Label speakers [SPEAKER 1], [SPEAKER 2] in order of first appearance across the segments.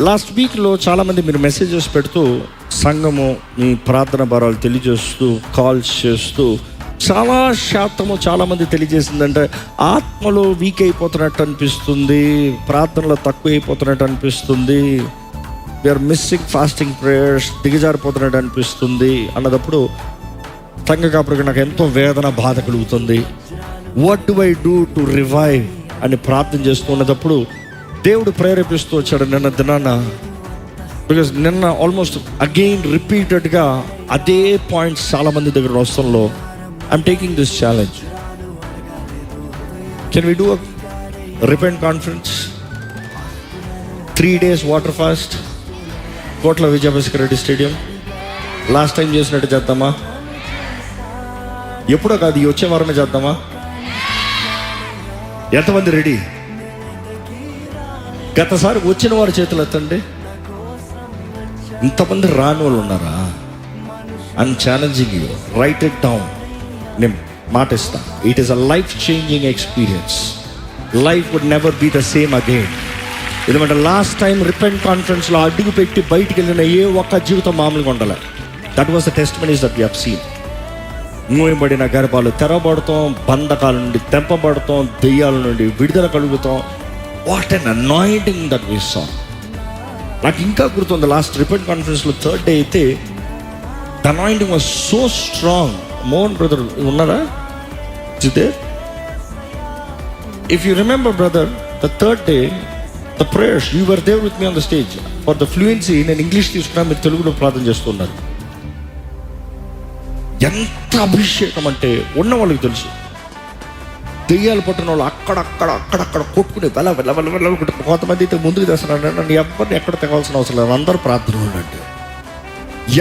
[SPEAKER 1] Last వీక్లో చాలామంది మీరు మెసేజెస్ పెడుతూ సంఘము మీ ప్రార్థన భారాలు తెలియజేస్తూ కాల్స్ చేస్తూ చాలా శాతము చాలామంది తెలియజేసిందంటే ఆత్మలో వీక్ అయిపోతున్నట్టు అనిపిస్తుంది, ప్రార్థనలో తక్కువ అయిపోతున్నట్టు అనిపిస్తుంది, వీఆర్ మిస్సింగ్ ఫాస్టింగ్ ప్రేయర్స్, దిగజారిపోతున్నట్టు అనిపిస్తుంది అన్నదప్పుడు సంఘ కాపురికి నాకు ఎంతో వేదన బాధ కలుగుతుంది. What do I do to revive అని ప్రార్థన చేస్తున్నప్పుడు దేవుడు ప్రేరేపిస్తూ వచ్చాడు నిన్న దినాన. బికాజ్ నిన్న ఆల్మోస్ట్ అగైన్ రిపీటెడ్గా అదే పాయింట్స్ చాలామంది దగ్గర వస్తంలో I'm taking this challenge. Can we do a repent conference, 3 days water fast, Kotla Vijayabhaskar Reddy stadium. Last time చేసినట్టు చేద్దామా? ఎప్పుడో కాదు, ఈ వచ్చే వారమే చేద్దామా? ఎంతమంది రెడీ? గతసారి వచ్చిన వారి చేతులు ఎత్తండి. ఇంతమంది రాని వాళ్ళు ఉన్నారా? I'm challenging you, write it down. నేను మాట ఇస్తా, it is a life changing experience. Life would never be the same again. ఎందుకంటే లాస్ట్ టైం రిపెంట్ కాన్ఫరెన్స్లో అడుగు పెట్టి బయటికి వెళ్ళిన ఏ ఒక్క జీవితం మామూలుగా ఉండాలి. That was the testimonies that we have seen. మూయబడిన గర్భాలు తెరవబడతాం, బంధకాల నుండి తెంపబడతాం, దెయ్యాల నుండి విడుదల కలుగుతాం. What an anointing that we saw. నాకు ఇంకా గుర్తుంది, లాస్ట్ రిపెంట్ కాన్ఫరెన్స్లో 3rd day అయితే the anointing was so strong. Mohan brother ఉన్నారా? If you remember brother, the 3rd day the prayers, you were there with me on the stage. For the fluency నేను English తీసుకున్నా, మీరు తెలుగులో ప్రార్థన చేస్తున్నారు. ఎంత అభిషేకం అంటే ఉన్న వాళ్ళకి తెలుసు. దెయ్యాలు పట్టిన వాళ్ళు అక్కడక్కడ కొట్టుకుని వెళ్ళ కొంతమంది అయితే ముందుకు తెస్తున్నాడు. నన్ను ఎవరిని ఎక్కడ తెగాల్సిన అవసరం లేదు, అందరూ ప్రార్థన ఉండండి.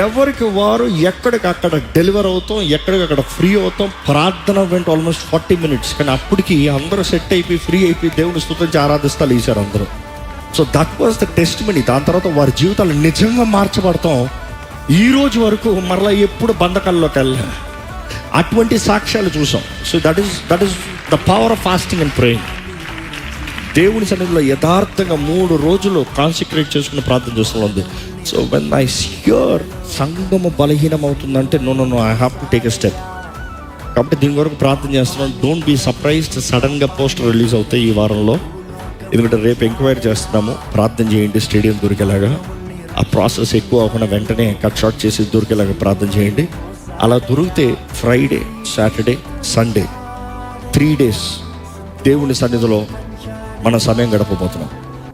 [SPEAKER 1] ఎవరికి వారు ఎక్కడికక్కడ డెలివర్ అవుతాం, ఎక్కడికక్కడ ఫ్రీ అవుతాం. ప్రార్థన వెంట ఆల్మోస్ట్ 40 minutes, కానీ అప్పటికి అందరూ సెట్ అయిపోయి ఫ్రీ అయిపోయి దేవుని స్తుతించి ఆరాధిస్తా లేచారు అందరూ. So that was the testimony. దాని తర్వాత వారి జీవితాలు నిజంగా మార్చబడతాం. ఈ రోజు వరకు మరలా ఎప్పుడు బంధకాల్లోకి వెళ్ళా అటువంటి సాక్ష్యాలు చూసాం. So that is the power of fasting and praying. దేవుని సన్నిధిలో యథార్థంగా 3 రోజులు కాన్సన్ట్రేట్ చేసుకుని ప్రార్థన చేస్తుంది. సో వెన్ ఐ హియర్ సంఘము బలహీనం అవుతుందంటే no I have to take a step. కాబట్టి దీని వరకు ప్రార్థన చేస్తున్నాను. డోంట్ బీ సర్ప్రైజ్డ్, సడన్గా పోస్టర్ రిలీజ్ అవుతాయి ఈ వారంలో. ఎందుకంటే రేపు ఎంక్వైరీ చేస్తున్నాము, ప్రార్థన చేయండి స్టేడియం దొరికేలాగా. ఆ ప్రాసెస్ ఎక్కువ అవ్వకుండా వెంటనే కట్ షార్ట్ చేసి దొరికేలాగా ప్రార్థన చేయండి. అలా దొరికితే ఫ్రైడే, సాటర్డే, సండే 3 days దేవుని సన్నిధిలో మన సమయం గడపబోతున్నాం.